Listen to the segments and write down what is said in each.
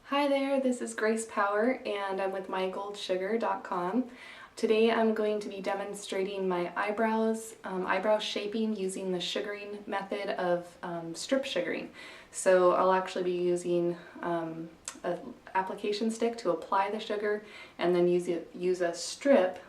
Hi there, this is Grace Power and I'm with mygoldsugar.com. Today I'm going to be demonstrating my eyebrows, eyebrow shaping using the sugaring method of strip sugaring. So I'll actually be using an application stick to apply the sugar and then use a strip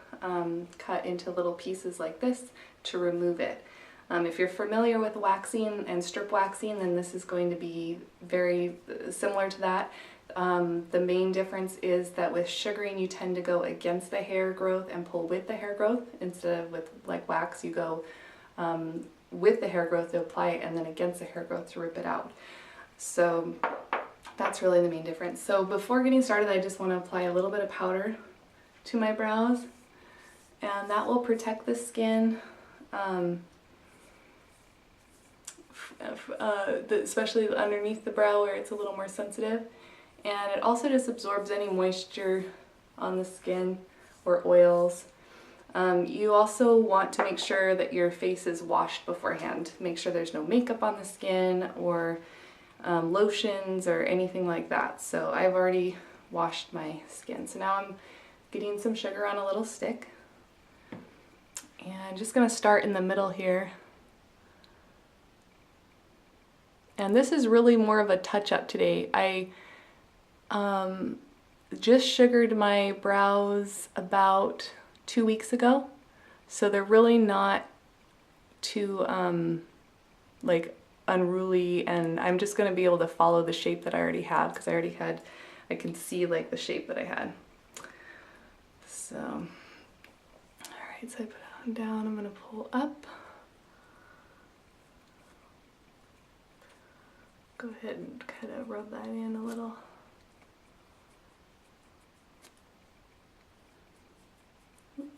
cut into little pieces like this to remove it. If you're familiar with waxing and strip waxing, then this is going to be very similar to that. The main difference is that with sugaring you tend to go against the hair growth and pull with the hair growth, instead of with like wax you go with the hair growth to apply it and then against the hair growth to rip it out. So that's really the main difference. So before getting started, I just want to apply a little bit of powder to my brows, and that will protect the skin, especially underneath the brow where it's a little more sensitive. And it also just absorbs any moisture on the skin or oils. You also want to make sure that your face is washed beforehand. Make sure there's no makeup on the skin or lotions or anything like that. So I've already washed my skin. So now I'm getting some sugar on a little stick. And I'm just going to start in the middle here. And this is really more of a touch-up today. I just sugared my brows about 2 weeks ago, so they're really not too like unruly, and I'm just going to be able to follow the shape that I already have because I can see like the shape that I had. So alright, so I put it on down, I'm going to pull up. Go ahead and kind of rub that in a little.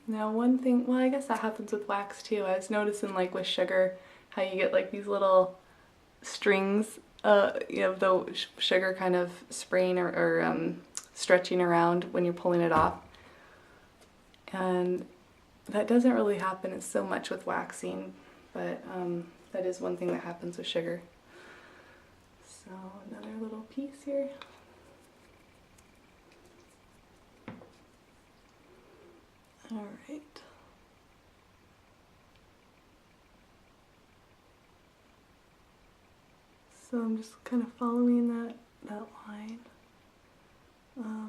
Now one thing, well I guess that happens with wax too. I was noticing like with sugar how you get like these little strings, you know, the sugar kind of spraying or stretching around when you're pulling it off. And that doesn't really happen so much with waxing, but that is one thing that happens with sugar. So another little piece here. All right. So I'm just kind of following that line.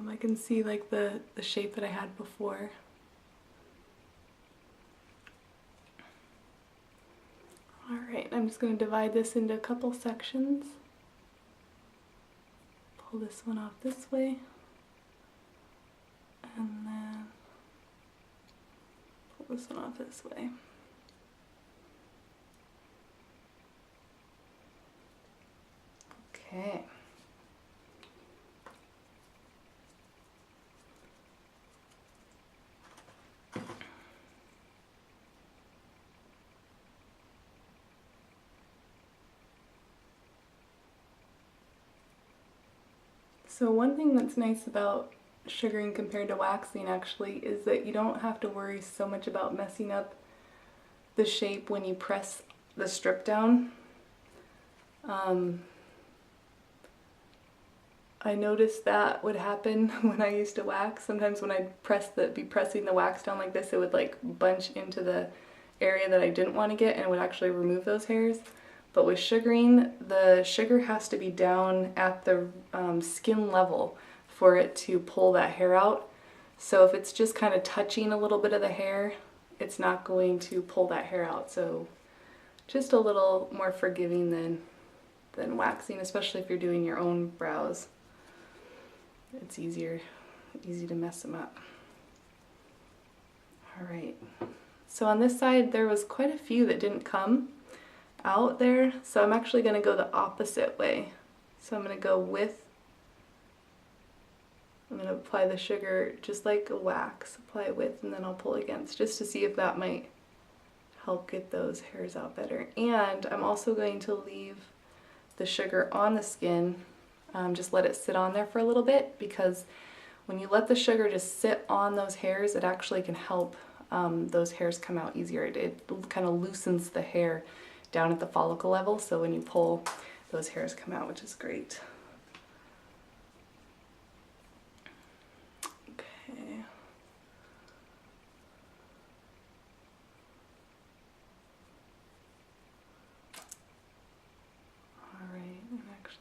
I can see like the shape that I had before. All right, I'm just going to divide this into a couple sections. Pull this one off this way, and then pull this one off this way. Okay. So one thing that's nice about sugaring compared to waxing actually is that you don't have to worry so much about messing up the shape when you press the strip down. I noticed that would happen when I used to wax. Sometimes when I'd be pressing the wax down like this, it would like bunch into the area that I didn't want to get and it would actually remove those hairs. But with sugaring, the sugar has to be down at the skin level for it to pull that hair out. So if it's just kind of touching a little bit of the hair, it's not going to pull that hair out. So just a little more forgiving than waxing, especially if you're doing your own brows. It's easy to mess them up. All right. So on this side, there was quite a few that didn't come out there, so I'm actually going to go the opposite way. So I'm going to apply the sugar just like a wax, apply it with, and then I'll pull against, just to see if that might help get those hairs out better. And I'm also going to leave the sugar on the skin, just let it sit on there for a little bit, because when you let the sugar just sit on those hairs, it actually can help those hairs come out easier. It kind of loosens the hair down at the follicle level, so when you pull, those hairs come out, which is great.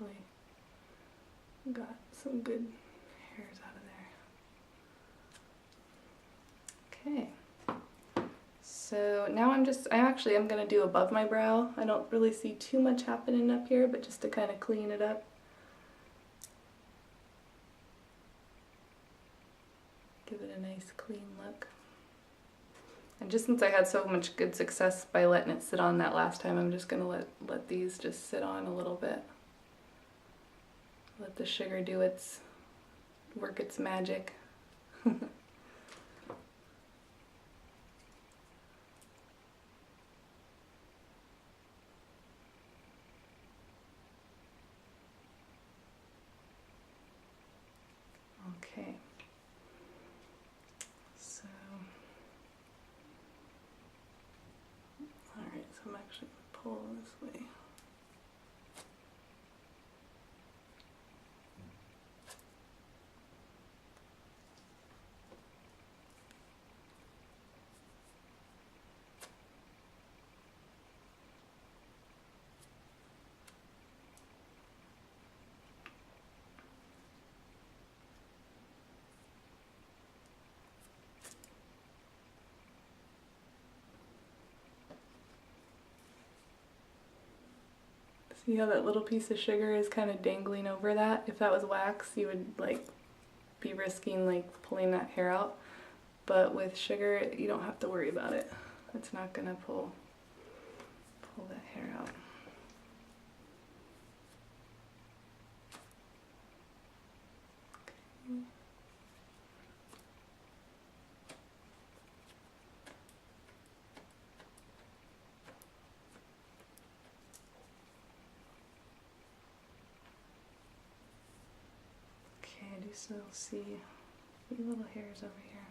actually got some good hairs out of there. Okay. So now I'm going to do above my brow. I don't really see too much happening up here, but just to kind of clean it up. Give it a nice clean look. And just since I had so much good success by letting it sit on that last time, I'm just going to let these just sit on a little bit. Let the sugar do work its magic. Okay. So, alright, so I'm actually going to pull this way. See how that little piece of sugar is kind of dangling over that? If that was wax, you would like be risking like pulling that hair out. But with sugar, you don't have to worry about it. It's not gonna pull that hair out. Okay. I do still see a few little hairs over here.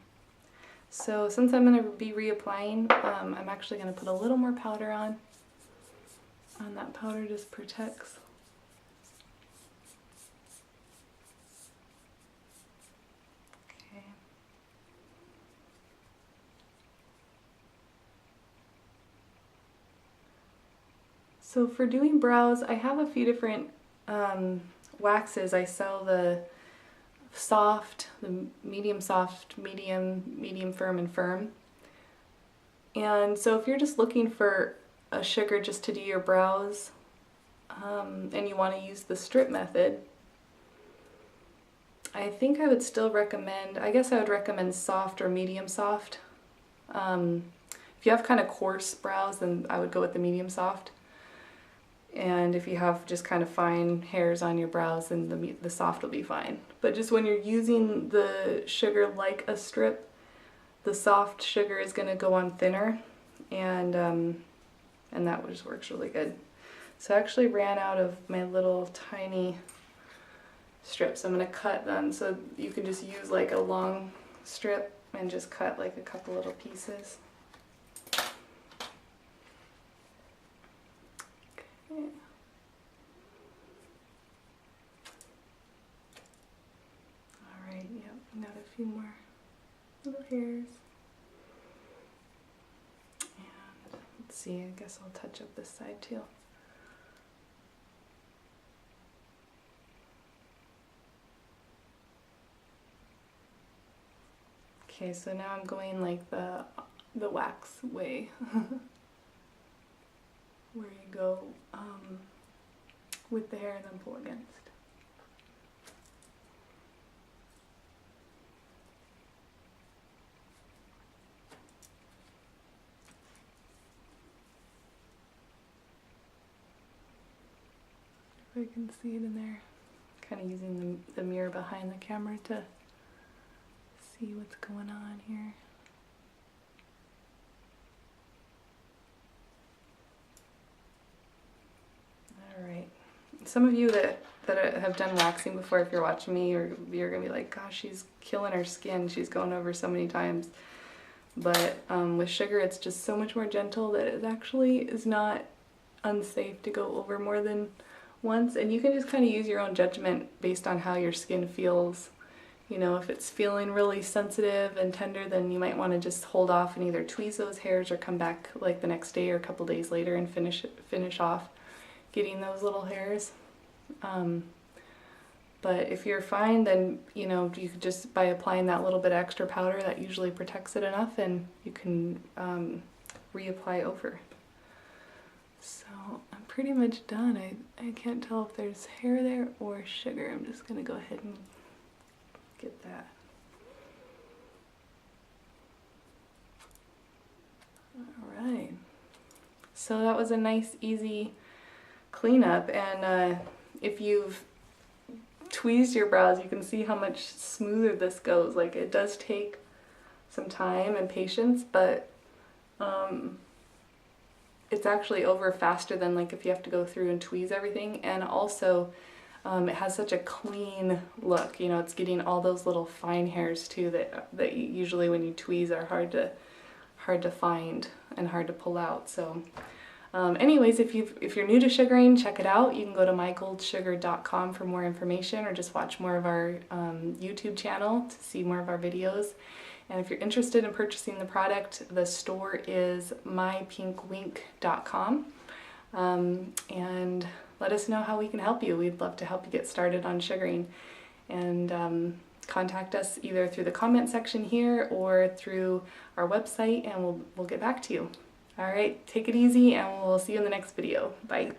So since I'm going to be reapplying, I'm actually going to put a little more powder on. And that powder just protects. Okay. So for doing brows, I have a few different waxes. I sell the soft, the medium soft, medium firm, and firm. And so if you're just looking for a sugar just to do your brows, and you want to use the strip method, I think I would still recommend, I guess I would recommend soft or medium soft. If you have kind of coarse brows, then I would go with the medium soft. And if you have just kind of fine hairs on your brows, then the soft will be fine. But just when you're using the sugar like a strip, the soft sugar is going to go on thinner, and that just works really good. So I actually ran out of my little tiny strips. I'm going to cut them, so you can just use like a long strip and just cut like a couple little pieces. Alright, yep, got a few more little hairs. And let's see, I guess I'll touch up this side too. Okay, so now I'm going like the wax way. Where you go with the hair and then pull against. If I can see it in there. Kind of using the mirror behind the camera to see what's going on here. Alright, some of you that have done waxing before, if you're watching me, you're going to be like, gosh, she's killing her skin, she's going over so many times. But with sugar, it's just so much more gentle that it actually is not unsafe to go over more than once. And you can just kind of use your own judgment based on how your skin feels. You know, if it's feeling really sensitive and tender, then you might want to just hold off and either tweeze those hairs or come back like the next day or a couple days later and finish off getting those little hairs. But if you're fine, then you know, you could just, by applying that little bit extra powder, that usually protects it enough, and you can reapply over. So I'm pretty much done. I can't tell if there's hair there or sugar. I'm just gonna go ahead and get that. Alright, so that was a nice easy cleanup, and if you've tweezed your brows, you can see how much smoother this goes. Like, it does take some time and patience, but it's actually over faster than like if you have to go through and tweeze everything. And also it has such a clean look, you know, it's getting all those little fine hairs too that usually when you tweeze are hard to find and hard to pull out. So anyways, if you're new to sugaring, check it out. You can go to mygoldsugar.com for more information, or just watch more of our YouTube channel to see more of our videos. And if you're interested in purchasing the product, the store is mypinkwink.com. And let us know how we can help you. We'd love to help you get started on sugaring. And contact us either through the comment section here or through our website, and we'll get back to you. All right, take it easy, and we'll see you in the next video. Bye.